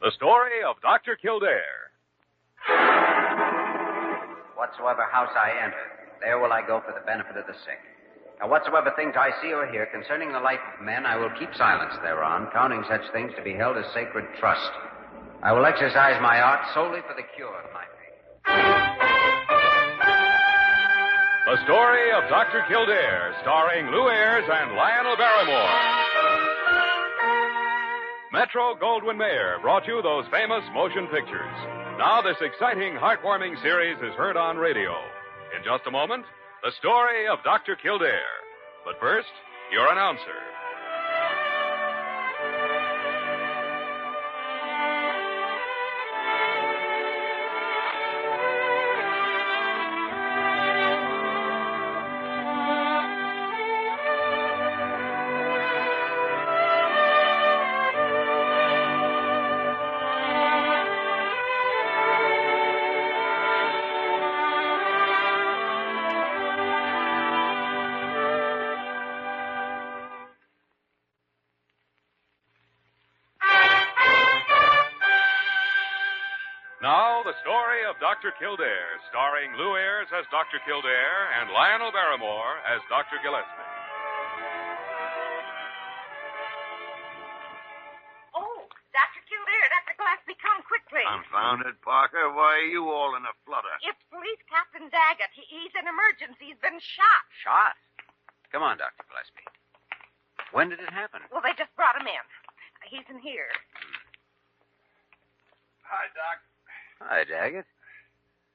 The story of Dr. Kildare. Whatsoever house I enter, there will I go for the benefit of the sick. Now, whatsoever things I see or hear concerning the life of men, I will keep silence thereon, counting such things to be held as sacred trust. I will exercise my art solely for the cure of my faith. The story of Dr. Kildare, starring Lou Ayres and Lionel Barrymore. Metro-Goldwyn-Mayer brought you those famous motion pictures. Now this exciting, heartwarming series is heard on radio. In just a moment, the story of Dr. Kildare. But first, your announcer. Now, the story of Dr. Kildare, starring Lou Ayres as Dr. Kildare and Lionel Barrymore as Dr. Gillespie. Oh, Dr. Kildare, Dr. Gillespie, come quickly. Confound it, Parker. Why are you all in a flutter? It's Police Captain Daggett. He's in emergency. He's been shot. Shot? Come on, Dr. Gillespie. When did it happen? Well, they just brought him in. He's in here. Hi, Doc. Hi, Daggett.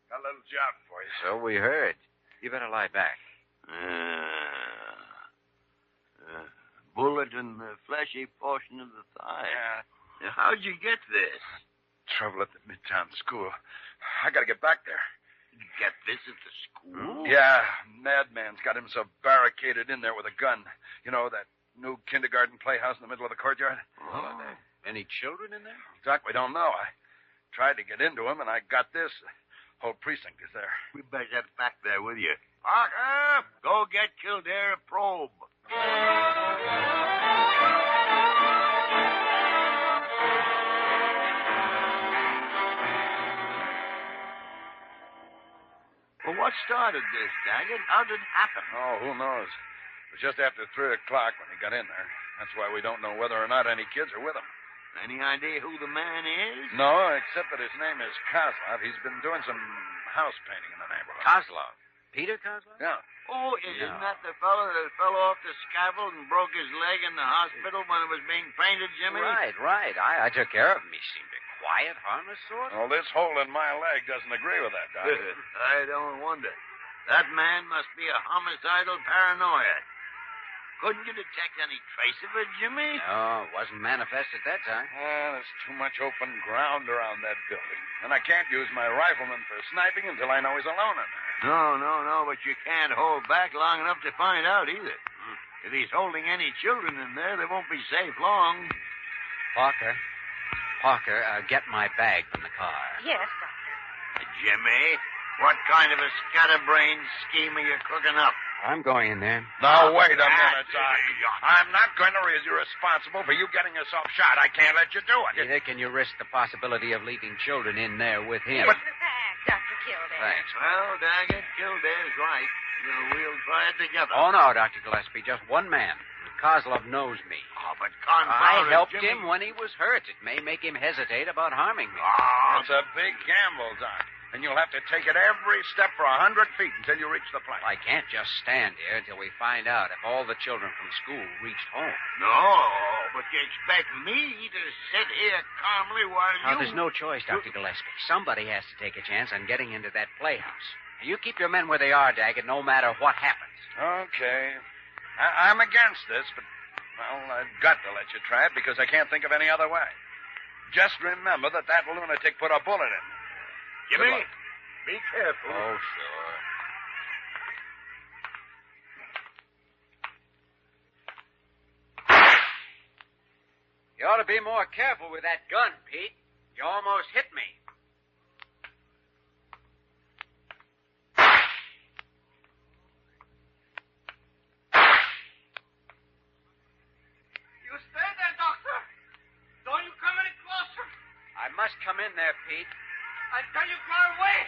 Got a little job for you. So we heard. You better lie back. Bullet in the fleshy portion of the thigh. Yeah. How'd you get this? Trouble at the Midtown school. I gotta get back there. You get this at the school? Yeah, madman's got himself barricaded in there with a gun. You know, that new kindergarten playhouse in the middle of the courtyard? Oh, are there any children in there? Doc, we don't know. I tried to get into him, and I got this. The whole precinct is there. We better get back there with you. Parker, go get Kildare a probe. Well, what started this, Daggett? How did it happen? Oh, who knows? It was just after 3 o'clock when he got in there. That's why we don't know whether or not any kids are with him. Any idea who the man is? No, except that his name is Cosloff. He's been doing some house painting in the neighborhood. Cosloff. Peter Cosloff? Yeah. Oh, isn't that the fellow that fell off the scaffold and broke his leg in the hospital when it was being painted, Jimmy? Right. I took care of him. He seemed a quiet, harmless sort. Well, this hole in my leg doesn't agree with that, Doc. I don't wonder. That man must be a homicidal paranoia. Couldn't you detect any trace of it, Jimmy? No, it wasn't manifest at that time. There's too much open ground around that building. And I can't use my rifleman for sniping until I know he's alone in there. No, but you can't hold back long enough to find out either. If he's holding any children in there, they won't be safe long. Parker, get my bag from the car. Yes, Doctor. Jimmy, what kind of a scatterbrained scheme are you cooking up? I'm going in there. Now, wait a minute, Doc. I'm not going to raise you responsible for you getting yourself shot. I can't let you do it. Neither can you risk the possibility of leaving children in there with him. Here's the bag, Dr. Kildare. Thanks. Well, Daggett, Kildare's right. We'll try it together. Oh, no, Dr. Gillespie, just one man. Kozlov knows me. Oh, but confound I helped Jimmy. him when he was hurt. It may make him hesitate about harming me. It's a big gamble, Doc. And you'll have to take it every step for 100 feet until you reach the plane. I can't just stand here until we find out if all the children from school reached home. No, but you expect me to sit here calmly while Now, there's no choice, Dr. Gillespie. Somebody has to take a chance on getting into that playhouse. You keep your men where they are, Daggett, no matter what happens. Okay. I'm against this, but, well, I've got to let you try it because I can't think of any other way. Just remember that lunatic put a bullet in me. Jimmy, be careful. Oh, sure. You ought to be more careful with that gun, Pete. You almost hit me. You stay there, Doctor. Don't you come any closer. I must come in there, Pete. I tell you, go away.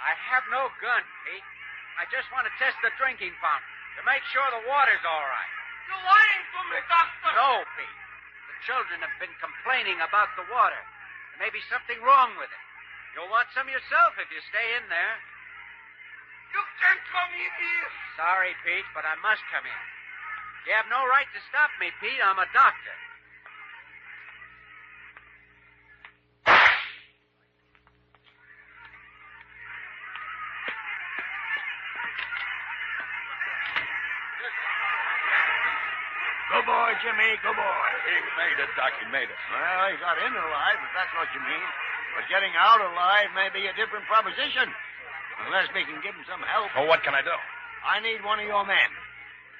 I have no gun, Pete. I just want to test the drinking fountain to make sure the water's all right. You're lying to me, Doctor. No, Pete. The children have been complaining about the water. There may be something wrong with it. You'll want some yourself if you stay in there. You can't come in here. Sorry, Pete, but I must come in. You have no right to stop me, Pete. I'm a doctor. Good boy, Jimmy. Good boy. He made it, Doc. He made it. Well, he got in alive, if that's what you mean. But getting out alive may be a different proposition. Unless we can give him some help. Oh, what can I do? I need one of your men.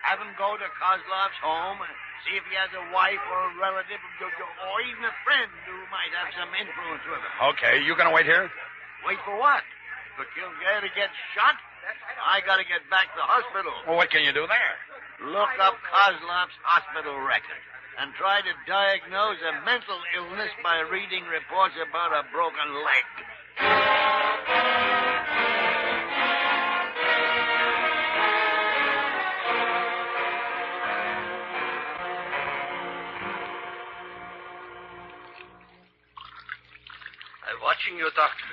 Have him go to Cosloff's home and see if he has a wife or a relative or even a friend who might have some influence with him. Okay, you gonna wait here? Wait for what? For Kildare to get shot? I gotta get back to the hospital. Well, what can you do there? Look up Cosloff's hospital record and try to diagnose a mental illness by reading reports about a broken leg. I'm watching you, Doctor.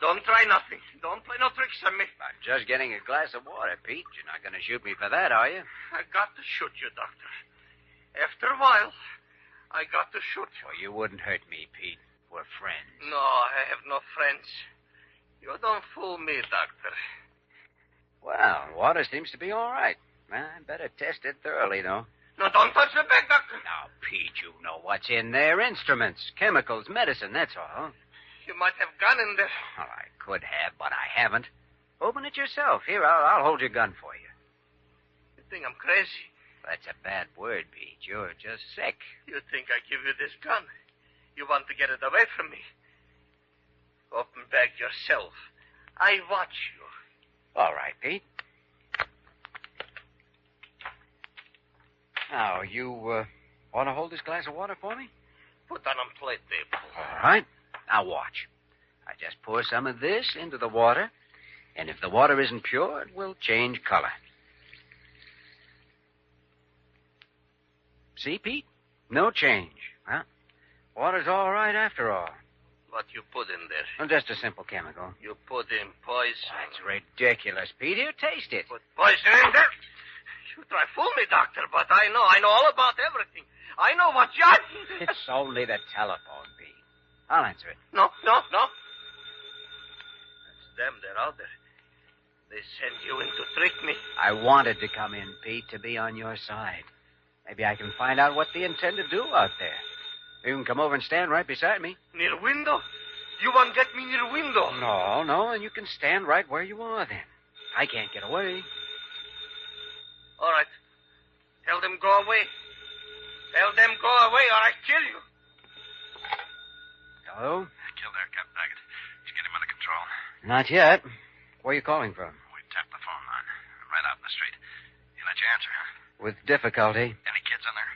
Don't try nothing. Don't play no tricks on me. I'm just getting a glass of water, Pete. You're not going to shoot me for that, are you? I got to shoot you, Doctor. After a while, I got to shoot you. Oh, you wouldn't hurt me, Pete. We're friends. No, I have no friends. You don't fool me, Doctor. Well, water seems to be all right. I better test it thoroughly, though. No, don't touch the bag, Doctor. Now, Pete, you know what's in there. Instruments, chemicals, medicine, that's all. You might have gun in there. Well, I could have, but I haven't. Open it yourself. Here, I'll hold your gun for you. You think I'm crazy? That's a bad word, Pete. You're just sick. You think I give you this gun? You want to get it away from me? Open bag yourself. I watch you. All right, Pete. Now, you want to hold this glass of water for me? Put on a plate table. All right. Now, watch. I just pour some of this into the water, and if the water isn't pure, it will change color. See, Pete? No change. Huh? Water's all right after all. What you put in there? Well, just a simple chemical. You put in poison. That's ridiculous, Pete. Here, taste it. Put poison in there? You try fool me, Doctor, but I know all about everything. I know what you... It's only the telephone, Pete. I'll answer it. No. That's them. They're out there. They send you in to trick me. I wanted to come in, Pete, to be on your side. Maybe I can find out what they intend to do out there. You can come over and stand right beside me. Near window? You want to get me near window? No, and you can stand right where you are then. I can't get away. All right. Tell them go away. Tell them go away or I kill you. Hello? Kildare, Captain Daggett. Did you get him under control? Not yet. Where are you calling from? We tapped the phone line. Right out in the street. He let you answer, huh? With difficulty. Any kids in there?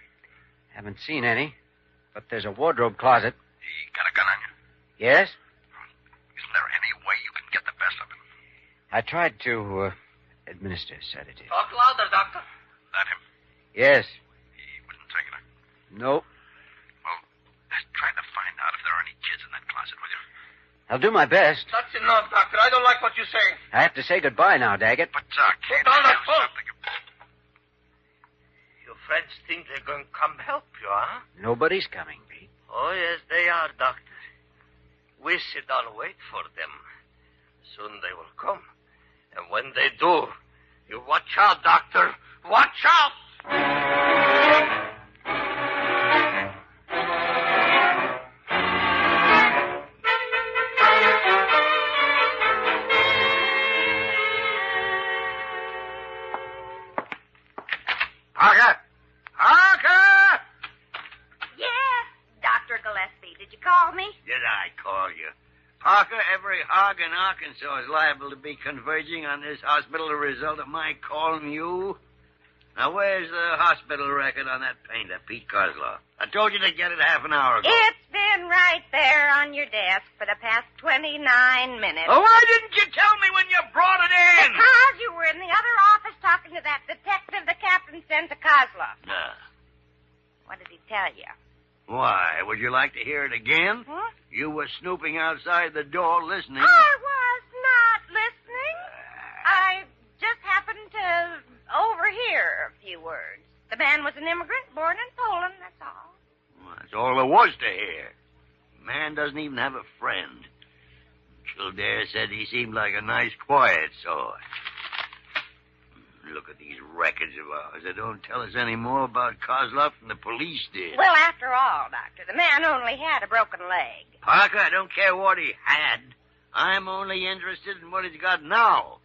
Haven't seen any. But there's a wardrobe closet. He got a gun on you? Yes? Isn't there any way you can get the best of him? I tried to administer sedative. Talk louder, Doctor. That him? Yes. He wasn't taking it. Nope. Well, try to find out if there are any kids in that closet, will you? I'll do my best. That's enough, Doctor. I don't like what you say. I have to say goodbye now, Daggett. But, can't down you that do phone. something? Your friends think they're going to come help you, huh? Nobody's coming, Pete. Oh, yes, they are, Doctor. We sit down and wait for them. Soon they will come. And when they do, you watch out, Doctor. Watch out! Parker! Parker! Yes, Dr. Gillespie. Did you call me? Did I call you? Parker, every hog in Arkansas is liable to be converging on this hospital as a result of my calling you. Now, where's the hospital record on that painter, Pete Cosloff? I told you to get it half an hour ago. It's been right right there on your desk for the past 29 minutes. Oh, why didn't you tell me when you brought it in? Because you were in the other office talking to that detective the captain sent to Cosloff. What did he tell you? Why, would you like to hear it again? Huh? You were snooping outside the door listening. I was not listening. I just happened to overhear a few words. The man was an immigrant born in Poland, that's all. Well, that's all there was to hear. Man doesn't even have a friend. Kildare said he seemed like a nice, quiet sort. Look at these records of ours. They don't tell us any more about Cosloff than the police did. Well, after all, Doctor, the man only had a broken leg. Parker, I don't care what he had. I'm only interested in what he's got now.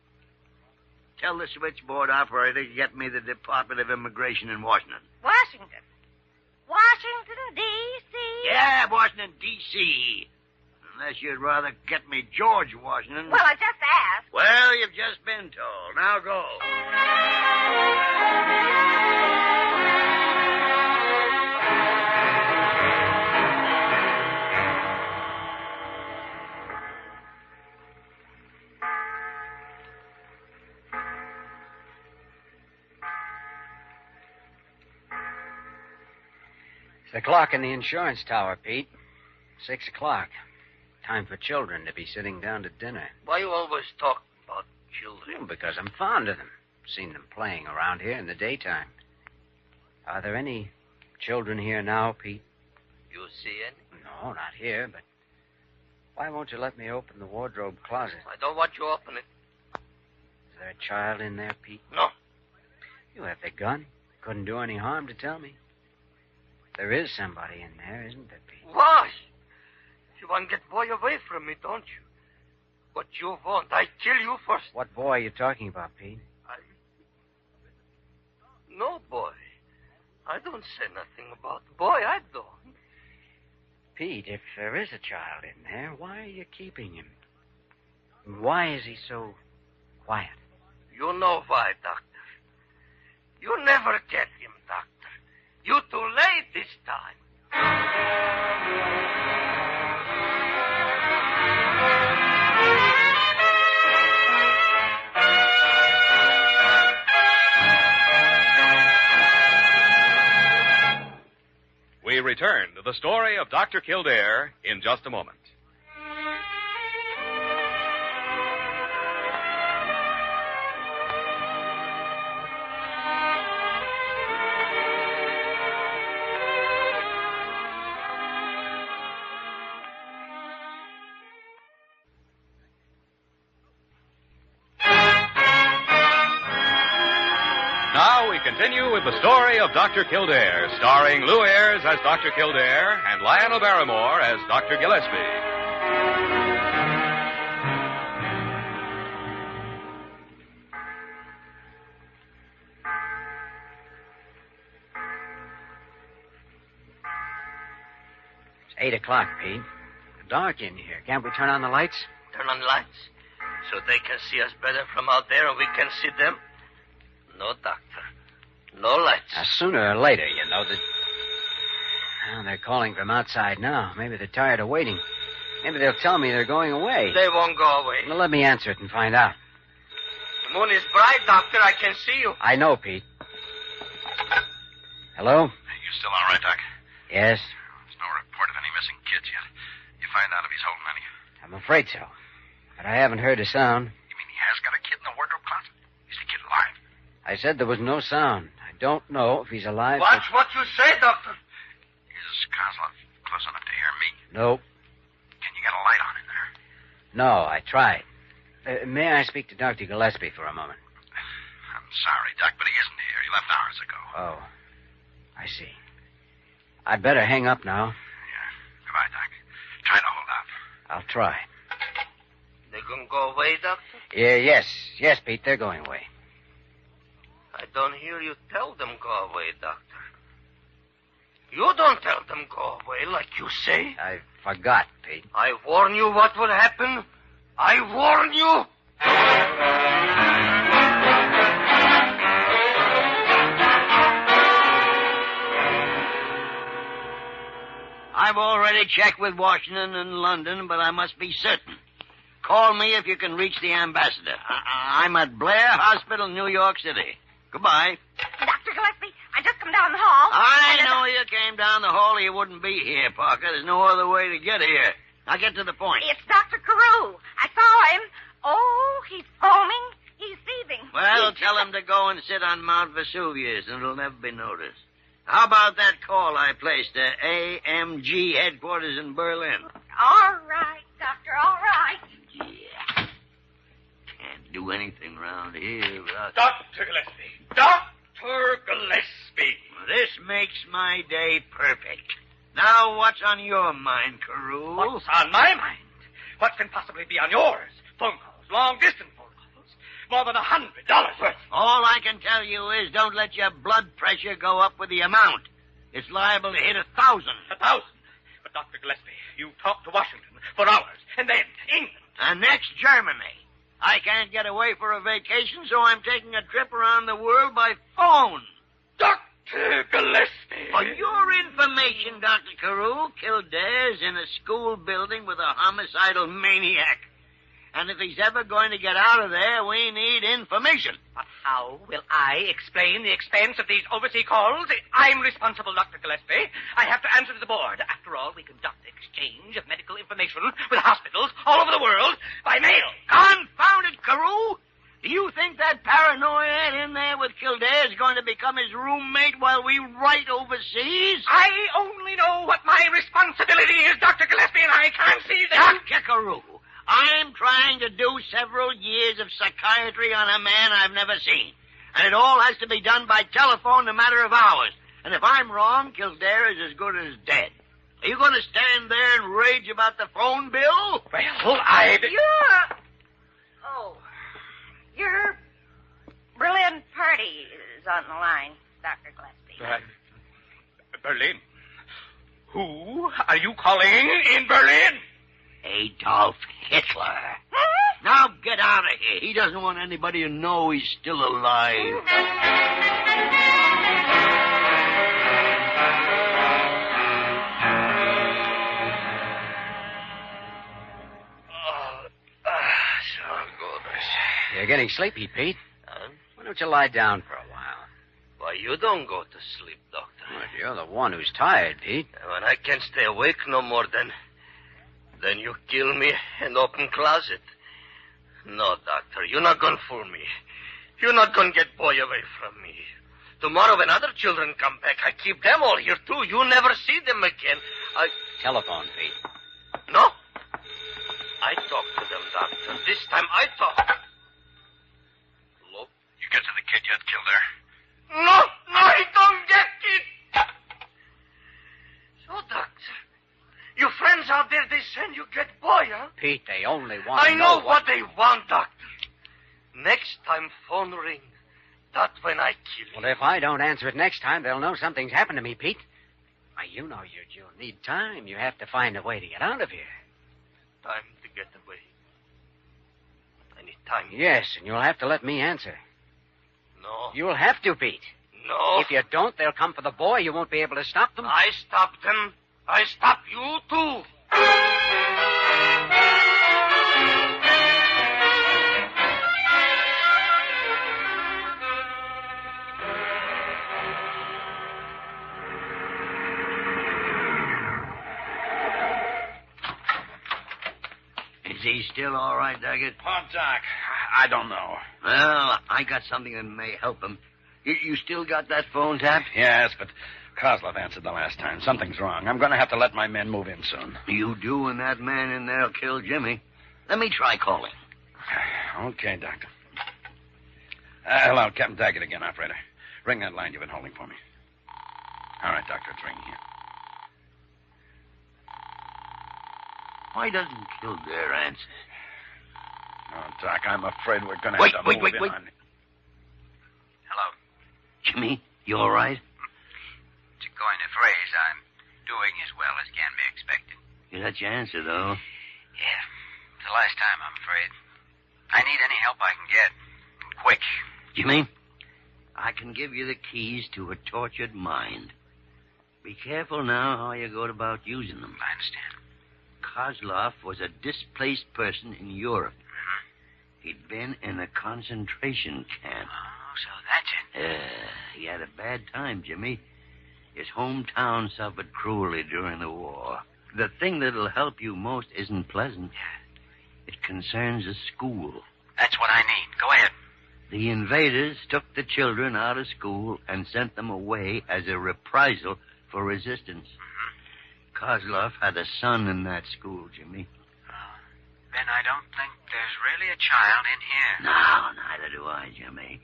Tell the switchboard operator to get me the Department of Immigration in Washington. Washington. Washington, D.C.? Yeah, Washington, D.C. Unless you'd rather get me George Washington. Well, I just asked. Well, you've just been told. Now go. It's the clock in the insurance tower, Pete. 6 o'clock. Time for children to be sitting down to dinner. Why you always talk about children? Well, because I'm fond of them. Seen them playing around here in the daytime. Are there any children here now, Pete? You see any? No, not here, but why won't you let me open the wardrobe closet? I don't want you to open it. Is there a child in there, Pete? No. You have the gun. Couldn't do any harm to tell me. There is somebody in there, isn't there, Pete? Why? You want to get boy away from me, don't you? What you want, I kill you first. What boy are you talking about, Pete? No, boy. I don't say nothing about the boy. I don't. Pete, if there is a child in there, why are you keeping him? Why is he so quiet? You know why, Doctor. You never get him, Doctor. You too late this time. We return to the story of Dr. Kildare in just a moment. Now we continue with the story of Dr. Kildare, starring Lou Ayres as Dr. Kildare and Lionel Barrymore as Dr. Gillespie. It's 8 o'clock, Pete. It's dark in here. Can't we turn on the lights? Turn on lights so they can see us better from out there and we can see them. No, Doctor. No lights. Sooner or later, you know that. Well, they're calling from outside now. Maybe they're tired of waiting. Maybe they'll tell me they're going away. They won't go away. Well, let me answer it and find out. The moon is bright, Doctor. I can see you. I know, Pete. Hello? You still all right, Doc? Yes, There's no report of any missing kids yet. You find out if he's holding any. I'm afraid so. But I haven't heard a sound. You mean he has got a kid in the wardrobe closet? Is the kid alive? I said there was no sound. I don't know if he's alive. Watch what you say, Doctor. Is Cosloff close enough to hear me? No. Can you get a light on in there? No, I tried. May I speak to Dr. Gillespie for a moment? I'm sorry, Doc, but he isn't here. He left hours ago. Oh, I see. I'd better hang up now. Yeah. Goodbye, Doc. Try to hold out. I'll try. They gonna go away, Doctor? Yes, Pete, they're going away. I don't hear you tell them go away, Doctor. You don't tell them go away like you say. I forgot, Pete. I warn you what will happen. I warn you. I've already checked with Washington and London, but I must be certain. Call me if you can reach the ambassador. I'm at Blair Hospital, New York City. Goodbye. Dr. Gillespie, I just come down the hall. I know you came down the hall or you wouldn't be here, Parker. There's no other way to get here. Now get to the point. It's Dr. Carew. I saw him. Oh, he's foaming. He's seething. Well, tell him to go and sit on Mount Vesuvius, and it'll never be noticed. How about that call I placed to AMG headquarters in Berlin? All right, Doctor, all right. Yeah. Can't do anything around here without... Dr. Gillespie. Dr. Gillespie. This makes my day perfect. Now, what's on your mind, Carew? What's on my mind? What can possibly be on yours? Phone calls, long-distance phone calls. More than $100 worth. All I can tell you is don't let your blood pressure go up with the amount. It's liable to hit 1,000. 1,000? But, Dr. Gillespie, you talked to Washington for hours, and then to England. And next, Germany. I can't get away for a vacation, so I'm taking a trip around the world by phone. Dr. Gillespie. For your information, Dr. Carew, Kildare's in a school building with a homicidal maniac. And if he's ever going to get out of there, we need information. But how will I explain the expense of these overseas calls? I'm responsible, Dr. Gillespie. I have to answer to the board. After all, we conduct exchange of medical information with hospitals all over the world by mail. Confound it, Carew! Do you think that paranoia in there with Kildare is going to become his roommate while we write overseas? I only know what my responsibility is, Dr. Gillespie, and I can't see that. Dr. Carew, I'm trying to do several years of psychiatry on a man I've never seen. And it all has to be done by telephone in a matter of hours. And if I'm wrong, Kildare is as good as dead. Are you going to stand there and rage about the phone bill? Well, Your Berlin party is on the line, Dr. Gillespie. Berlin? Who are you calling in Berlin? Adolf Hitler. Now get out of here. He doesn't want anybody to know he's still alive. You're getting sleepy, Pete. Huh? Why don't you lie down for a while? Why, you don't go to sleep, Doctor. Well, you're the one who's tired, Pete. When I can't stay awake no more, then you kill me and open closet. No, Doctor, you're not going to fool me. You're not going to get boy away from me. Tomorrow when other children come back, I keep them all here, too. You never see them again. Telephone, Pete. No. I talk to them, Doctor. This time I talk. Hello? You get to the kid yet, Kildare? No, I don't get it. So, Doctor, your friends out there, they send you get boy, huh? Pete, they only want to I know what they want, Doctor. Next time phone ring, that's when I kill you. Well, if I don't answer it next time, they'll know something's happened to me, Pete. Why, you know you'll need time. You have to find a way to get out of here. Time to get away. I need time. Yes, and you'll have to let me answer. No. You'll have to, Pete. No. If you don't, they'll come for the boy. You won't be able to stop them. I stop them. I stop you, too. Is he still all right, Daggett? Oh, Doc, I don't know. Well, I got something that may help him. You still got that phone tapped? Yes, but Cosloff answered the last time. Something's wrong. I'm going to have to let my men move in soon. You do, and that man in there'll kill Jimmy. Let me try calling. Okay, Doctor. Hello, Captain Daggett again, operator. Ring that line you've been holding for me. All right, Doctor, it's ringing here. Why doesn't Kildare answer? Oh, Doc, I'm afraid we're going to have to move in on it. Hello. Jimmy, you all right? To coin a phrase, I'm doing as well as can be expected. You got your answer, though. Yeah. It's the last time, I'm afraid. I need any help I can get. Quick. Jimmy, I can give you the keys to a tortured mind. Be careful now how you go about using them. I understand. Cosloff was a displaced person in Europe. Mm-hmm. He'd been in a concentration camp. Oh, so that's it. He had a bad time, Jimmy. His hometown suffered cruelly during the war. The thing that'll help you most isn't pleasant. It concerns a school. That's what I need. Go ahead. The invaders took the children out of school and sent them away as a reprisal for resistance. Mm-hmm. Cosloff had a son in that school, Jimmy. Then I don't think there's really a child in here. No, neither do I, Jimmy.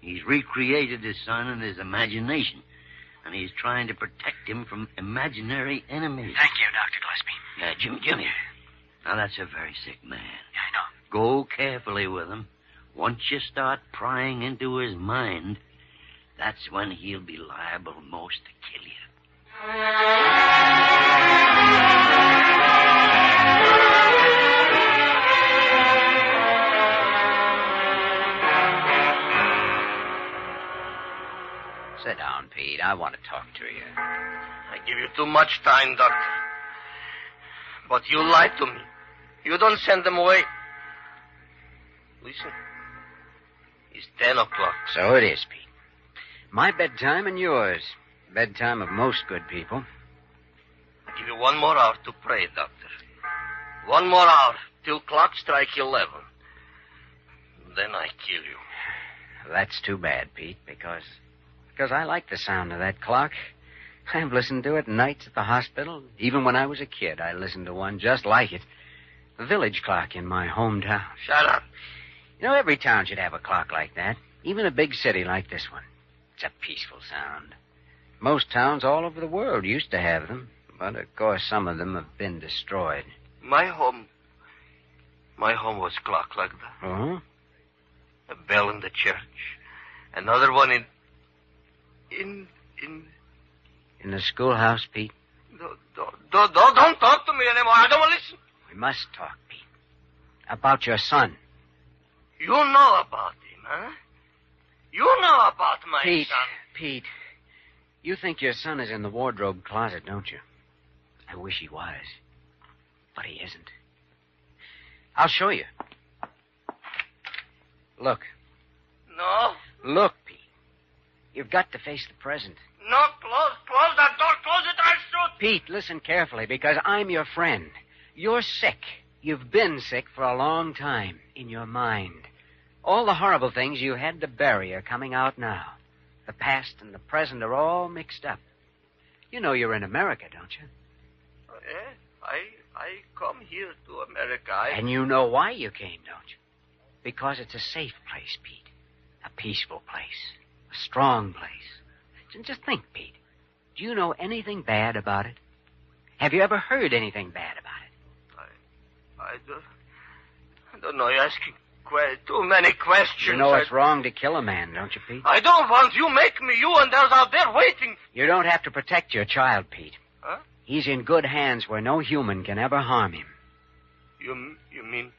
He's recreated his son in his imagination, and he's trying to protect him from imaginary enemies. Thank you, Dr. Gillespie. Jimmy. Now, that's a very sick man. I know. Go carefully with him. Once you start prying into his mind, that's when he'll be liable most to kill you. Sit down, Pete. I want to talk to you. I give you too much time, Doctor. But you lied to me. You don't send them away. Listen. It's 10 o'clock. So it is, Pete. My bedtime and yours. Bedtime of most good people. I give you 1 more hour to pray, Doctor. 1 more hour till clock strike 11. Then I kill you. That's too bad, Pete, because I like the sound of that clock. I've listened to it nights at the hospital. Even when I was a kid, I listened to one just like it. The village clock in my hometown. Shut up. You know, every town should have a clock like that. Even a big city like this one. It's a peaceful sound. Most towns all over the world used to have them. But, of course, some of them have been destroyed. My home was clock like that. Oh? A bell in the church. Another one in In the schoolhouse, Pete? Don't talk to me anymore. I don't want to listen. We must talk, Pete. About your son. You know about him, huh? You know about my Pete, son. Pete, you think your son is in the wardrobe closet, don't you? I wish he was. But he isn't. I'll show you. Look. No. Look, Pete. You've got to face the present. No, close that door. Close it, I'll shoot. Pete, listen carefully, because I'm your friend. You're sick. You've been sick for a long time, in your mind. All the horrible things you had to bury are coming out now. The past and the present are all mixed up. You know you're in America, don't you? Yeah, I come here to America. And you know why you came, don't you? Because it's a safe place, Pete. A peaceful place. A strong place. Just think, Pete. Do you know anything bad about it? Have you ever heard anything bad about it? I don't know. You're asking too many questions. You know it's wrong to kill a man, don't you, Pete? I don't want you. Make me you, and there's out there waiting. You don't have to protect your child, Pete. Huh? He's in good hands where no human can ever harm him. You mean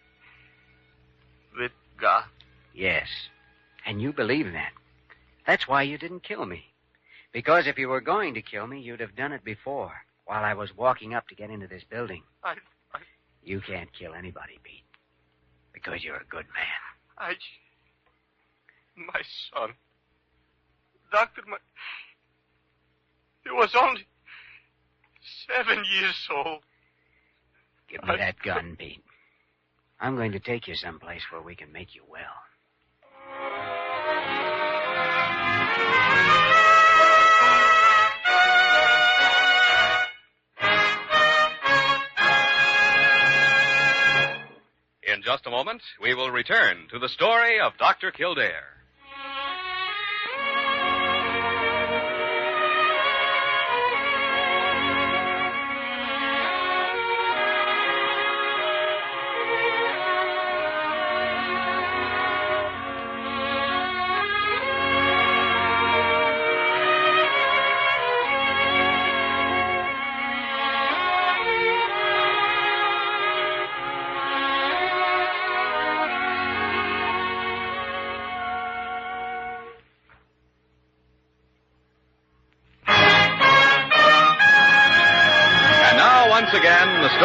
with God? Yes. And you believe that. That's why you didn't kill me. Because if you were going to kill me, you'd have done it before, while I was walking up to get into this building. You can't kill anybody, Pete. Because you're a good man. My son. Doctor, he was only 7 years old. Give me that gun, Pete. I'm going to take you someplace where we can make you well. In just a moment, we will return to the story of Dr. Kildare.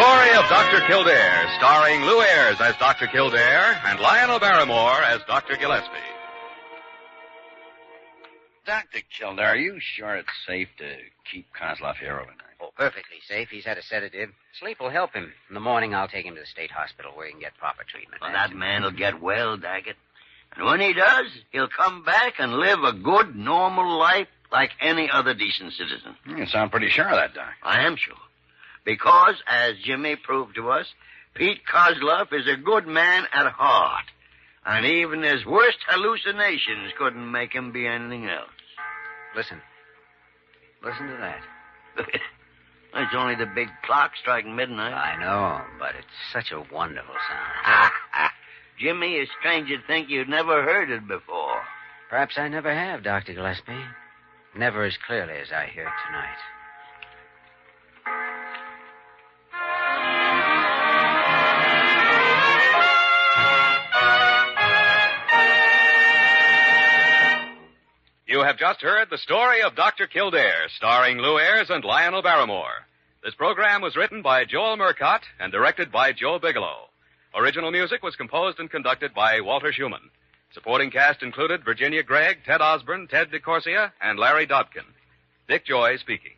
story of Dr. Kildare, starring Lou Ayres as Dr. Kildare and Lionel Barrymore as Dr. Gillespie. Dr. Kildare, are you sure it's safe to keep Cosloff here overnight? Oh, perfectly safe. He's had a sedative. Sleep will help him. In the morning, I'll take him to the state hospital where he can get proper treatment. Well, that man will get well, Daggett. And when he does, he'll come back and live a good, normal life like any other decent citizen. You sound pretty sure of that, Doc. I am sure. Because, as Jimmy proved to us, Pete Cosloff is a good man at heart. And even his worst hallucinations couldn't make him be anything else. Listen. Listen to that. It's only the big clock striking midnight. I know, but it's such a wonderful sound. Jimmy, it's strange to think you'd never heard it before. Perhaps I never have, Dr. Gillespie. Never as clearly as I hear it tonight. You have just heard the story of Dr. Kildare, starring Lou Ayres and Lionel Barrymore. This program was written by Joel Murcott and directed by Joe Bigelow. Original music was composed and conducted by Walter Schumann. Supporting cast included Virginia Gregg, Ted Osborne, Ted DeCorsia, and Larry Dobkin. Dick Joy speaking.